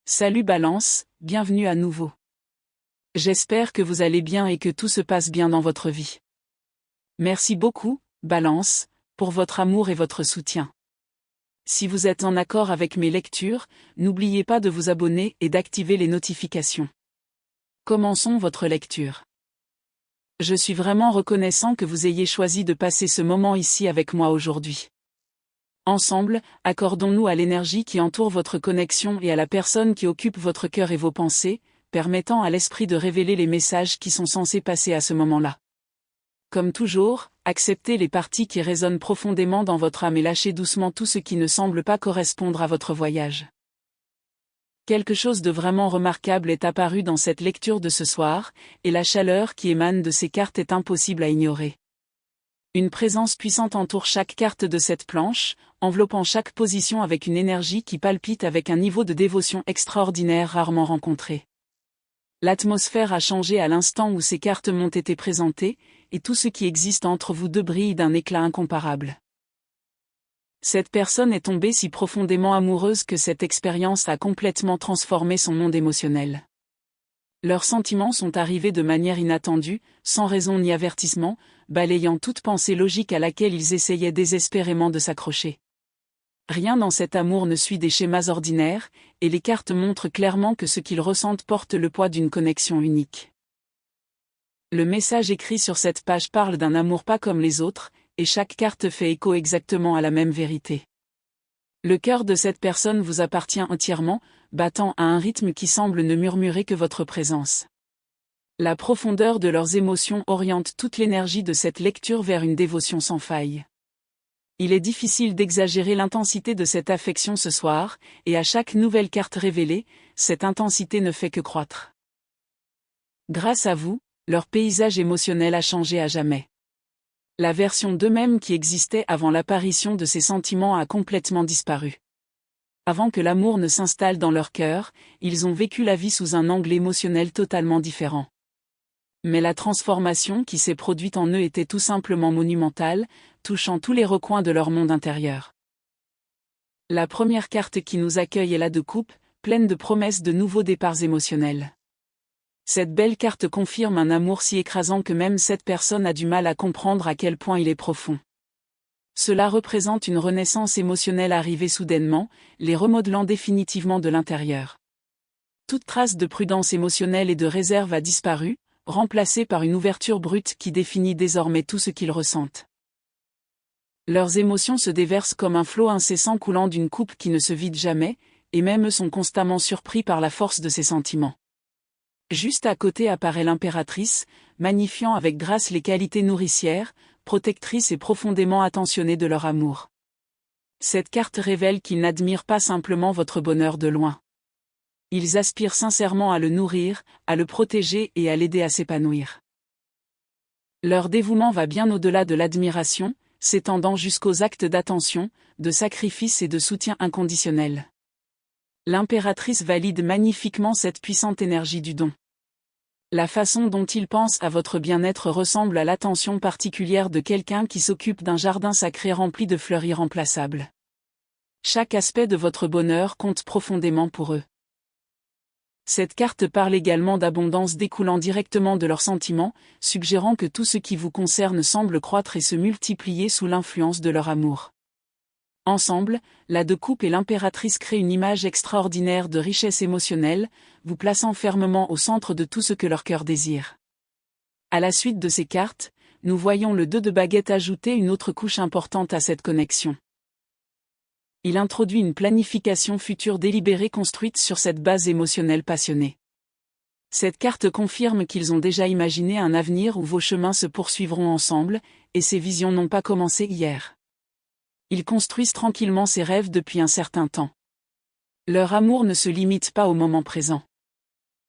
Salut Balance, bienvenue à nouveau. J'espère que vous allez bien et que tout se passe bien dans votre vie. Merci beaucoup, Balance, pour votre amour et votre soutien. Si vous êtes en accord avec mes lectures, n'oubliez pas de vous abonner et d'activer les notifications. Commençons votre lecture. Je suis vraiment reconnaissant que vous ayez choisi de passer ce moment ici avec moi aujourd'hui. Ensemble, accordons-nous à l'énergie qui entoure votre connexion et à la personne qui occupe votre cœur et vos pensées, permettant à l'esprit de révéler les messages qui sont censés passer à ce moment-là. Comme toujours, acceptez les parties qui résonnent profondément dans votre âme et lâchez doucement tout ce qui ne semble pas correspondre à votre voyage. Quelque chose de vraiment remarquable est apparu dans cette lecture de ce soir, et la chaleur qui émane de ces cartes est impossible à ignorer. Une présence puissante entoure chaque carte de cette planche, enveloppant chaque position avec une énergie qui palpite avec un niveau de dévotion extraordinaire rarement rencontré. L'atmosphère a changé à l'instant où ces cartes m'ont été présentées, et tout ce qui existe entre vous deux brille d'un éclat incomparable. Cette personne est tombée si profondément amoureuse que cette expérience a complètement transformé son monde émotionnel. Leurs sentiments sont arrivés de manière inattendue, sans raison ni avertissement, balayant toute pensée logique à laquelle ils essayaient désespérément de s'accrocher. Rien dans cet amour ne suit des schémas ordinaires, et les cartes montrent clairement que ce qu'ils ressentent porte le poids d'une connexion unique. Le message écrit sur cette page parle d'un amour pas comme les autres, et chaque carte fait écho exactement à la même vérité. Le cœur de cette personne vous appartient entièrement, battant à un rythme qui semble ne murmurer que votre présence. La profondeur de leurs émotions oriente toute l'énergie de cette lecture vers une dévotion sans faille. Il est difficile d'exagérer l'intensité de cette affection ce soir, et à chaque nouvelle carte révélée, cette intensité ne fait que croître. Grâce à vous, leur paysage émotionnel a changé à jamais. La version d'eux-mêmes qui existait avant l'apparition de ces sentiments a complètement disparu. Avant que l'amour ne s'installe dans leur cœur, ils ont vécu la vie sous un angle émotionnel totalement différent. Mais la transformation qui s'est produite en eux était tout simplement monumentale, touchant tous les recoins de leur monde intérieur. La première carte qui nous accueille est la de coupe, pleine de promesses de nouveaux départs émotionnels. Cette belle carte confirme un amour si écrasant que même cette personne a du mal à comprendre à quel point il est profond. Cela représente une renaissance émotionnelle arrivée soudainement, les remodelant définitivement de l'intérieur. Toute trace de prudence émotionnelle et de réserve a disparu, remplacée par une ouverture brute qui définit désormais tout ce qu'ils ressentent. Leurs émotions se déversent comme un flot incessant coulant d'une coupe qui ne se vide jamais, et même eux sont constamment surpris par la force de ces sentiments. Juste à côté apparaît l'impératrice, magnifiant avec grâce les qualités nourricières, protectrices et profondément attentionnées de leur amour. Cette carte révèle qu'ils n'admirent pas simplement votre bonheur de loin. Ils aspirent sincèrement à le nourrir, à le protéger et à l'aider à s'épanouir. Leur dévouement va bien au-delà de l'admiration, s'étendant jusqu'aux actes d'attention, de sacrifice et de soutien inconditionnel. L'impératrice valide magnifiquement cette puissante énergie du don. La façon dont ils pensent à votre bien-être ressemble à l'attention particulière de quelqu'un qui s'occupe d'un jardin sacré rempli de fleurs irremplaçables. Chaque aspect de votre bonheur compte profondément pour eux. Cette carte parle également d'abondance découlant directement de leurs sentiments, suggérant que tout ce qui vous concerne semble croître et se multiplier sous l'influence de leur amour. Ensemble, la de coupe et l'impératrice créent une image extraordinaire de richesse émotionnelle, vous plaçant fermement au centre de tout ce que leur cœur désire. À la suite de ces cartes, nous voyons le 2 de baguette ajouter une autre couche importante à cette connexion. Il introduit une planification future délibérée construite sur cette base émotionnelle passionnée. Cette carte confirme qu'ils ont déjà imaginé un avenir où vos chemins se poursuivront ensemble, et ces visions n'ont pas commencé hier. Ils construisent tranquillement ces rêves depuis un certain temps. Leur amour ne se limite pas au moment présent.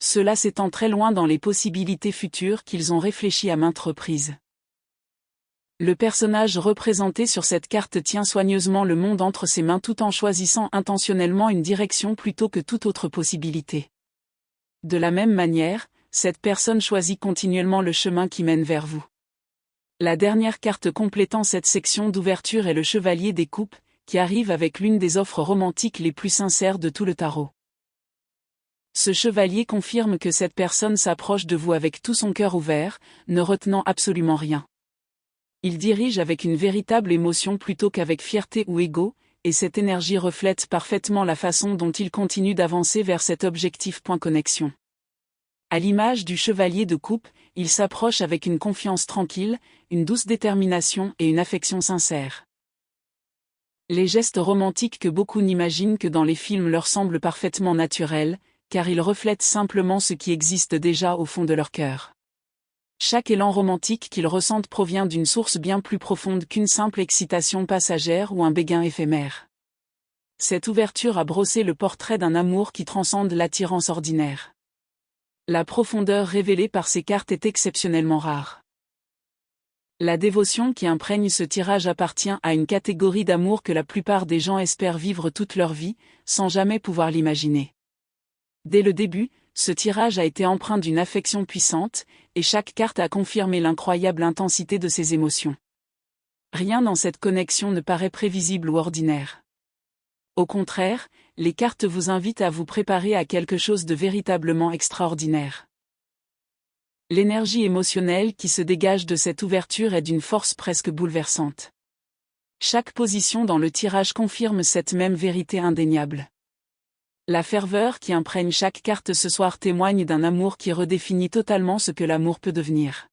Cela s'étend très loin dans les possibilités futures qu'ils ont réfléchies à maintes reprises. Le personnage représenté sur cette carte tient soigneusement le monde entre ses mains tout en choisissant intentionnellement une direction plutôt que toute autre possibilité. De la même manière, cette personne choisit continuellement le chemin qui mène vers vous. La dernière carte complétant cette section d'ouverture est le Chevalier des Coupes, qui arrive avec l'une des offres romantiques les plus sincères de tout le tarot. Ce chevalier confirme que cette personne s'approche de vous avec tout son cœur ouvert, ne retenant absolument rien. Il dirige avec une véritable émotion plutôt qu'avec fierté ou ego, et cette énergie reflète parfaitement la façon dont il continue d'avancer vers cet objectif. Connexion. À l'image du chevalier de coupe, il s'approche avec une confiance tranquille, une douce détermination et une affection sincère. Les gestes romantiques que beaucoup n'imaginent que dans les films leur semblent parfaitement naturels, car ils reflètent simplement ce qui existe déjà au fond de leur cœur. Chaque élan romantique qu'ils ressentent provient d'une source bien plus profonde qu'une simple excitation passagère ou un béguin éphémère. Cette ouverture a brossé le portrait d'un amour qui transcende l'attirance ordinaire. La profondeur révélée par ces cartes est exceptionnellement rare. La dévotion qui imprègne ce tirage appartient à une catégorie d'amour que la plupart des gens espèrent vivre toute leur vie, sans jamais pouvoir l'imaginer. Dès le début, ce tirage a été empreint d'une affection puissante, et chaque carte a confirmé l'incroyable intensité de ses émotions. Rien dans cette connexion ne paraît prévisible ou ordinaire. Au contraire, les cartes vous invitent à vous préparer à quelque chose de véritablement extraordinaire. L'énergie émotionnelle qui se dégage de cette ouverture est d'une force presque bouleversante. Chaque position dans le tirage confirme cette même vérité indéniable. La ferveur qui imprègne chaque carte ce soir témoigne d'un amour qui redéfinit totalement ce que l'amour peut devenir.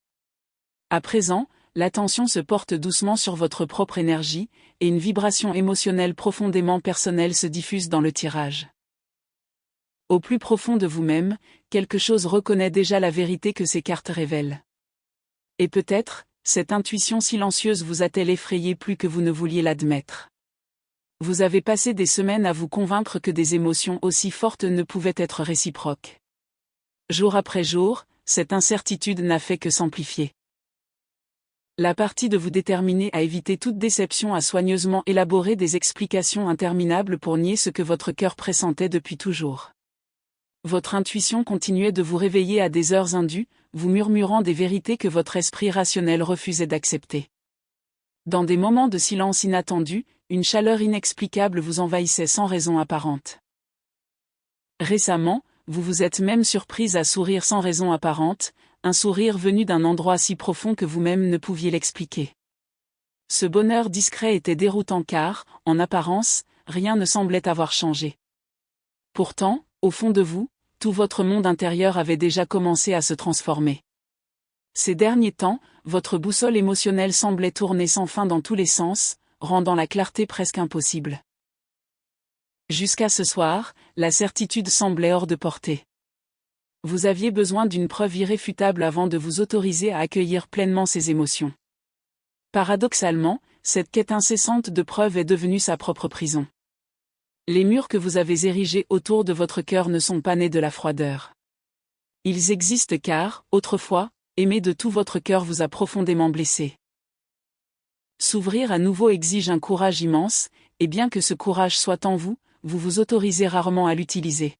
À présent, l'attention se porte doucement sur votre propre énergie, et une vibration émotionnelle profondément personnelle se diffuse dans le tirage. Au plus profond de vous-même, quelque chose reconnaît déjà la vérité que ces cartes révèlent. Et peut-être, cette intuition silencieuse vous a-t-elle effrayé plus que vous ne vouliez l'admettre. Vous avez passé des semaines à vous convaincre que des émotions aussi fortes ne pouvaient être réciproques. Jour après jour, cette incertitude n'a fait que s'amplifier. La partie de vous déterminer à éviter toute déception a soigneusement élaboré des explications interminables pour nier ce que votre cœur pressentait depuis toujours. Votre intuition continuait de vous réveiller à des heures indues, vous murmurant des vérités que votre esprit rationnel refusait d'accepter. Dans des moments de silence inattendus, une chaleur inexplicable vous envahissait sans raison apparente. Récemment, vous vous êtes même surprise à sourire sans raison apparente, un sourire venu d'un endroit si profond que vous-même ne pouviez l'expliquer. Ce bonheur discret était déroutant car, en apparence, rien ne semblait avoir changé. Pourtant, au fond de vous, tout votre monde intérieur avait déjà commencé à se transformer. Ces derniers temps, votre boussole émotionnelle semblait tourner sans fin dans tous les sens, rendant la clarté presque impossible. Jusqu'à ce soir, la certitude semblait hors de portée. Vous aviez besoin d'une preuve irréfutable avant de vous autoriser à accueillir pleinement ces émotions. Paradoxalement, cette quête incessante de preuves est devenue sa propre prison. Les murs que vous avez érigés autour de votre cœur ne sont pas nés de la froideur. Ils existent car, autrefois, aimer de tout votre cœur vous a profondément blessé. S'ouvrir à nouveau exige un courage immense, et bien que ce courage soit en vous, vous vous autorisez rarement à l'utiliser.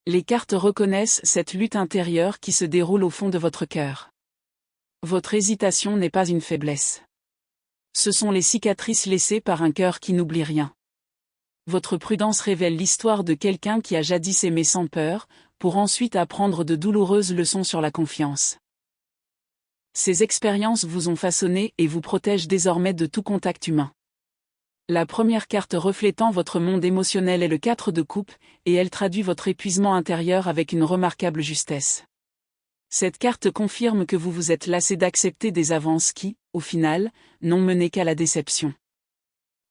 Les cartes reconnaissent cette lutte intérieure qui se déroule au fond de votre cœur. Votre hésitation n'est pas une faiblesse. Ce sont les cicatrices laissées par un cœur qui n'oublie rien. Votre prudence révèle l'histoire de quelqu'un qui a jadis aimé sans peur, pour ensuite apprendre de douloureuses leçons sur la confiance. Ces expériences vous ont façonné et vous protègent désormais de tout contact humain. La première carte reflétant votre monde émotionnel est le 4 de coupe, et elle traduit votre épuisement intérieur avec une remarquable justesse. Cette carte confirme que vous vous êtes lassé d'accepter des avances qui, au final, n'ont mené qu'à la déception.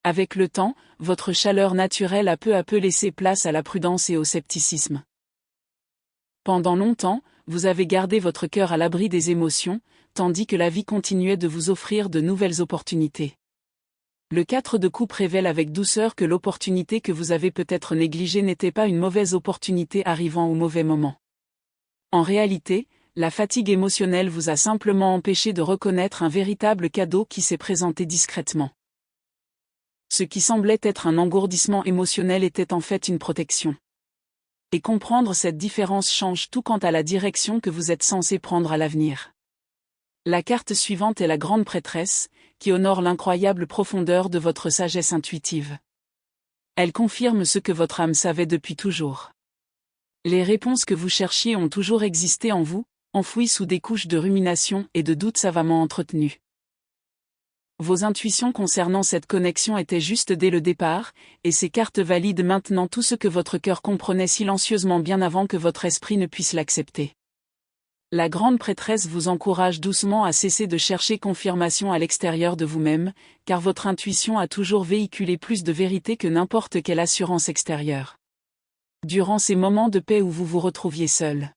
Avec le temps, votre chaleur naturelle a peu à peu laissé place à la prudence et au scepticisme. Pendant longtemps, vous avez gardé votre cœur à l'abri des émotions, tandis que la vie continuait de vous offrir de nouvelles opportunités. Le 4 de coupe révèle avec douceur que l'opportunité que vous avez peut-être négligée n'était pas une mauvaise opportunité arrivant au mauvais moment. En réalité, la fatigue émotionnelle vous a simplement empêché de reconnaître un véritable cadeau qui s'est présenté discrètement. Ce qui semblait être un engourdissement émotionnel était en fait une protection. Et comprendre cette différence change tout quant à la direction que vous êtes censé prendre à l'avenir. La carte suivante est la grande prêtresse, qui honore l'incroyable profondeur de votre sagesse intuitive. Elle confirme ce que votre âme savait depuis toujours. Les réponses que vous cherchiez ont toujours existé en vous, enfouies sous des couches de rumination et de doutes savamment entretenus. Vos intuitions concernant cette connexion étaient justes dès le départ, et ces cartes valident maintenant tout ce que votre cœur comprenait silencieusement bien avant que votre esprit ne puisse l'accepter. La grande prêtresse vous encourage doucement à cesser de chercher confirmation à l'extérieur de vous-même, car votre intuition a toujours véhiculé plus de vérité que n'importe quelle assurance extérieure. Durant ces moments de paix où vous vous retrouviez seul,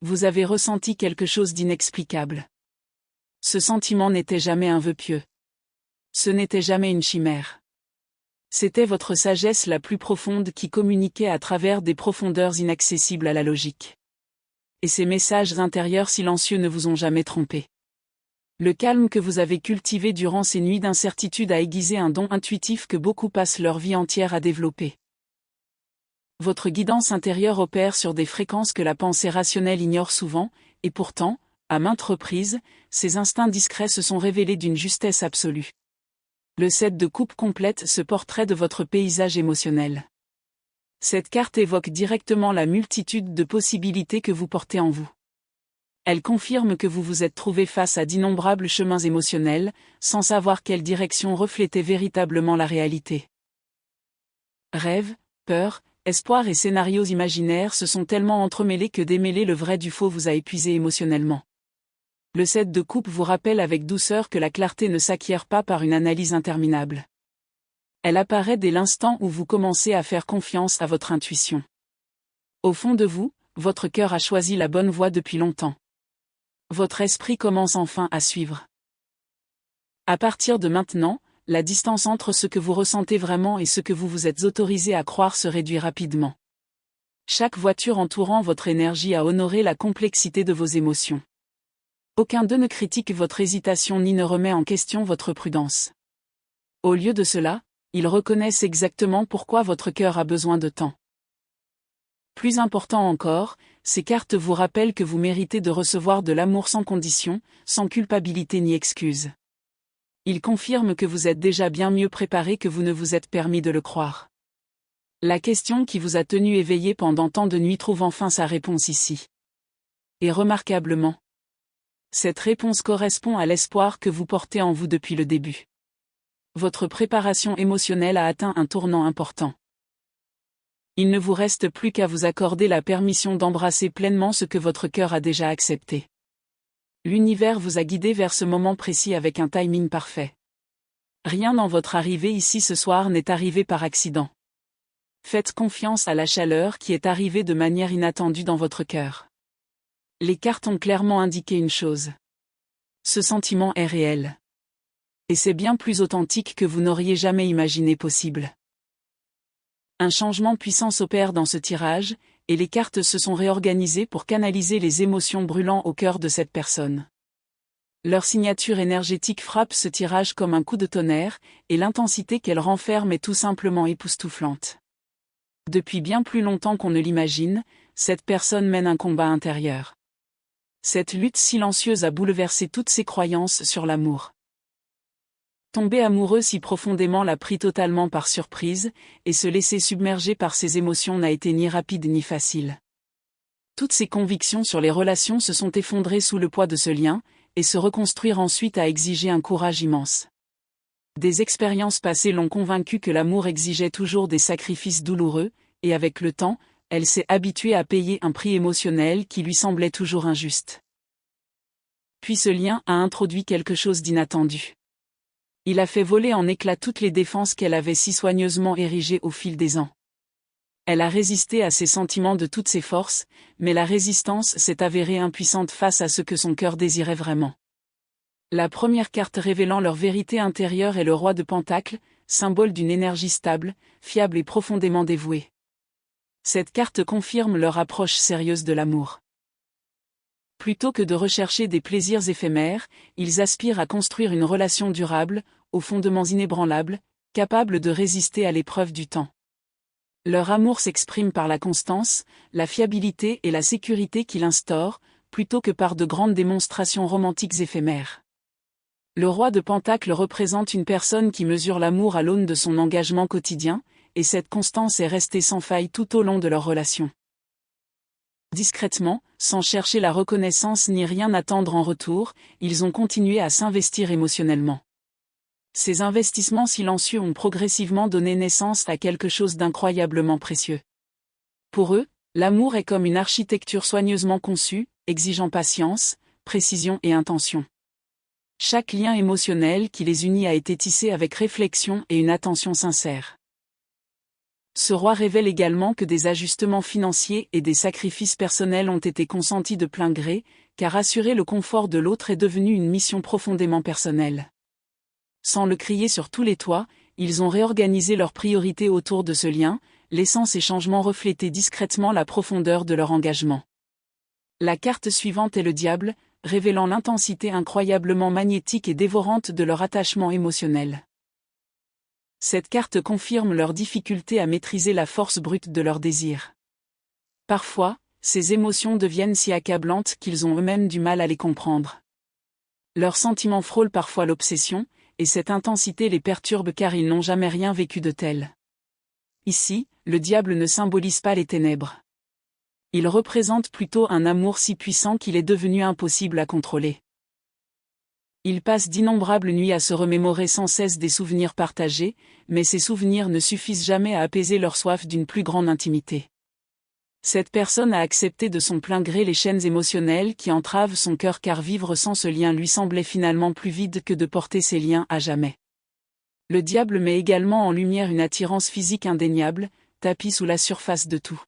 vous avez ressenti quelque chose d'inexplicable. Ce sentiment n'était jamais un vœu pieux. Ce n'était jamais une chimère. C'était votre sagesse la plus profonde qui communiquait à travers des profondeurs inaccessibles à la logique. Et ces messages intérieurs silencieux ne vous ont jamais trompé. Le calme que vous avez cultivé durant ces nuits d'incertitude a aiguisé un don intuitif que beaucoup passent leur vie entière à développer. Votre guidance intérieure opère sur des fréquences que la pensée rationnelle ignore souvent, et pourtant, à maintes reprises, ces instincts discrets se sont révélés d'une justesse absolue. Le 7 de coupe complète ce portrait de votre paysage émotionnel. Cette carte évoque directement la multitude de possibilités que vous portez en vous. Elle confirme que vous vous êtes trouvé face à d'innombrables chemins émotionnels, sans savoir quelle direction reflétait véritablement la réalité. Rêves, peurs, espoirs et scénarios imaginaires se sont tellement entremêlés que démêler le vrai du faux vous a épuisé émotionnellement. Le 7 de coupe vous rappelle avec douceur que la clarté ne s'acquiert pas par une analyse interminable. Elle apparaît dès l'instant où vous commencez à faire confiance à votre intuition. Au fond de vous, votre cœur a choisi la bonne voie depuis longtemps. Votre esprit commence enfin à suivre. À partir de maintenant, la distance entre ce que vous ressentez vraiment et ce que vous vous êtes autorisé à croire se réduit rapidement. Chaque voiture entourant votre énergie a honoré la complexité de vos émotions. Aucun d'eux ne critique votre hésitation ni ne remet en question votre prudence. Au lieu de cela, ils reconnaissent exactement pourquoi votre cœur a besoin de temps. Plus important encore, ces cartes vous rappellent que vous méritez de recevoir de l'amour sans condition, sans culpabilité ni excuse. Ils confirment que vous êtes déjà bien mieux préparé que vous ne vous êtes permis de le croire. La question qui vous a tenu éveillé pendant tant de nuits trouve enfin sa réponse ici. Et remarquablement, cette réponse correspond à l'espoir que vous portez en vous depuis le début. Votre préparation émotionnelle a atteint un tournant important. Il ne vous reste plus qu'à vous accorder la permission d'embrasser pleinement ce que votre cœur a déjà accepté. L'univers vous a guidé vers ce moment précis avec un timing parfait. Rien dans votre arrivée ici ce soir n'est arrivé par accident. Faites confiance à la chaleur qui est arrivée de manière inattendue dans votre cœur. Les cartes ont clairement indiqué une chose. Ce sentiment est réel. Et c'est bien plus authentique que vous n'auriez jamais imaginé possible. Un changement puissant s'opère dans ce tirage, et les cartes se sont réorganisées pour canaliser les émotions brûlant au cœur de cette personne. Leur signature énergétique frappe ce tirage comme un coup de tonnerre, et l'intensité qu'elle renferme est tout simplement époustouflante. Depuis bien plus longtemps qu'on ne l'imagine, cette personne mène un combat intérieur. Cette lutte silencieuse a bouleversé toutes ses croyances sur l'amour. Tomber amoureux si profondément l'a pris totalement par surprise, et se laisser submerger par ses émotions n'a été ni rapide ni facile. Toutes ses convictions sur les relations se sont effondrées sous le poids de ce lien, et se reconstruire ensuite a exigé un courage immense. Des expériences passées l'ont convaincue que l'amour exigeait toujours des sacrifices douloureux, et avec le temps, elle s'est habituée à payer un prix émotionnel qui lui semblait toujours injuste. Puis ce lien a introduit quelque chose d'inattendu. Il a fait voler en éclats toutes les défenses qu'elle avait si soigneusement érigées au fil des ans. Elle a résisté à ses sentiments de toutes ses forces, mais la résistance s'est avérée impuissante face à ce que son cœur désirait vraiment. La première carte révélant leur vérité intérieure est le roi de Pentacles, symbole d'une énergie stable, fiable et profondément dévouée. Cette carte confirme leur approche sérieuse de l'amour. Plutôt que de rechercher des plaisirs éphémères, ils aspirent à construire une relation durable, aux fondements inébranlables, capable de résister à l'épreuve du temps. Leur amour s'exprime par la constance, la fiabilité et la sécurité qu'il instaure, plutôt que par de grandes démonstrations romantiques éphémères. Le roi de Pentacles représente une personne qui mesure l'amour à l'aune de son engagement quotidien, et cette constance est restée sans faille tout au long de leur relation. Discrètement, sans chercher la reconnaissance ni rien attendre en retour, ils ont continué à s'investir émotionnellement. Ces investissements silencieux ont progressivement donné naissance à quelque chose d'incroyablement précieux. Pour eux, l'amour est comme une architecture soigneusement conçue, exigeant patience, précision et intention. Chaque lien émotionnel qui les unit a été tissé avec réflexion et une attention sincère. Ce roi révèle également que des ajustements financiers et des sacrifices personnels ont été consentis de plein gré, car assurer le confort de l'autre est devenu une mission profondément personnelle. Sans le crier sur tous les toits, ils ont réorganisé leurs priorités autour de ce lien, laissant ces changements refléter discrètement la profondeur de leur engagement. La carte suivante est le diable, révélant l'intensité incroyablement magnétique et dévorante de leur attachement émotionnel. Cette carte confirme leur difficulté à maîtriser la force brute de leurs désirs. Parfois, ces émotions deviennent si accablantes qu'ils ont eux-mêmes du mal à les comprendre. Leurs sentiments frôlent parfois l'obsession, et cette intensité les perturbe car ils n'ont jamais rien vécu de tel. Ici, le diable ne symbolise pas les ténèbres. Il représente plutôt un amour si puissant qu'il est devenu impossible à contrôler. Ils passent d'innombrables nuits à se remémorer sans cesse des souvenirs partagés, mais ces souvenirs ne suffisent jamais à apaiser leur soif d'une plus grande intimité. Cette personne a accepté de son plein gré les chaînes émotionnelles qui entravent son cœur car vivre sans ce lien lui semblait finalement plus vide que de porter ces liens à jamais. Le diable met également en lumière une attirance physique indéniable, tapie sous la surface de tout.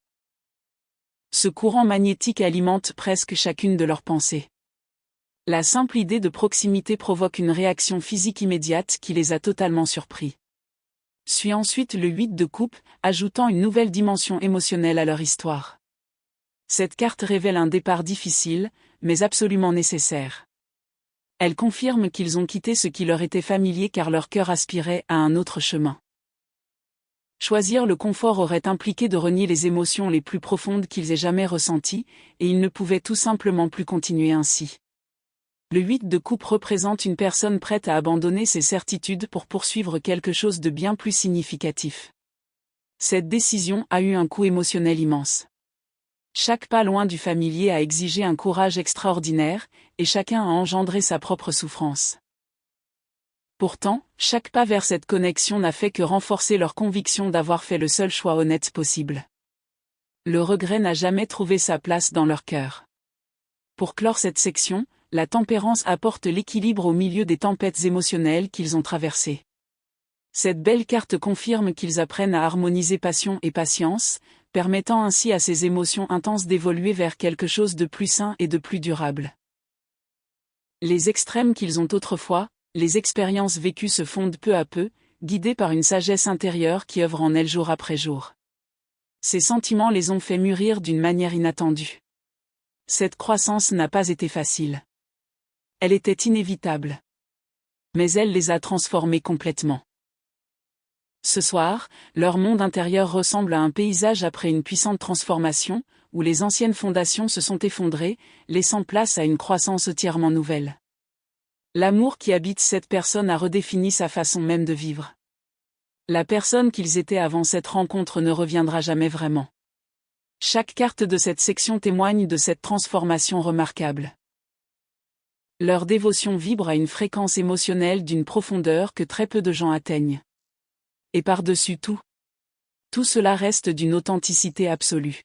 Ce courant magnétique alimente presque chacune de leurs pensées. La simple idée de proximité provoque une réaction physique immédiate qui les a totalement surpris. Suit ensuite le 8 de coupe, ajoutant une nouvelle dimension émotionnelle à leur histoire. Cette carte révèle un départ difficile, mais absolument nécessaire. Elle confirme qu'ils ont quitté ce qui leur était familier car leur cœur aspirait à un autre chemin. Choisir le confort aurait impliqué de renier les émotions les plus profondes qu'ils aient jamais ressenties, et ils ne pouvaient tout simplement plus continuer ainsi. Le 8 de coupe représente une personne prête à abandonner ses certitudes pour poursuivre quelque chose de bien plus significatif. Cette décision a eu un coût émotionnel immense. Chaque pas loin du familier a exigé un courage extraordinaire, et chacun a engendré sa propre souffrance. Pourtant, chaque pas vers cette connexion n'a fait que renforcer leur conviction d'avoir fait le seul choix honnête possible. Le regret n'a jamais trouvé sa place dans leur cœur. Pour clore cette section, la tempérance apporte l'équilibre au milieu des tempêtes émotionnelles qu'ils ont traversées. Cette belle carte confirme qu'ils apprennent à harmoniser passion et patience, permettant ainsi à ces émotions intenses d'évoluer vers quelque chose de plus sain et de plus durable. Les extrêmes qu'ils ont autrefois, les expériences vécues se fondent peu à peu, guidées par une sagesse intérieure qui œuvre en elles jour après jour. Ces sentiments les ont fait mûrir d'une manière inattendue. Cette croissance n'a pas été facile. Elle était inévitable. Mais elle les a transformés complètement. Ce soir, leur monde intérieur ressemble à un paysage après une puissante transformation, où les anciennes fondations se sont effondrées, laissant place à une croissance entièrement nouvelle. L'amour qui habite cette personne a redéfini sa façon même de vivre. La personne qu'ils étaient avant cette rencontre ne reviendra jamais vraiment. Chaque carte de cette section témoigne de cette transformation remarquable. Leur dévotion vibre à une fréquence émotionnelle d'une profondeur que très peu de gens atteignent. Et par-dessus tout cela reste d'une authenticité absolue.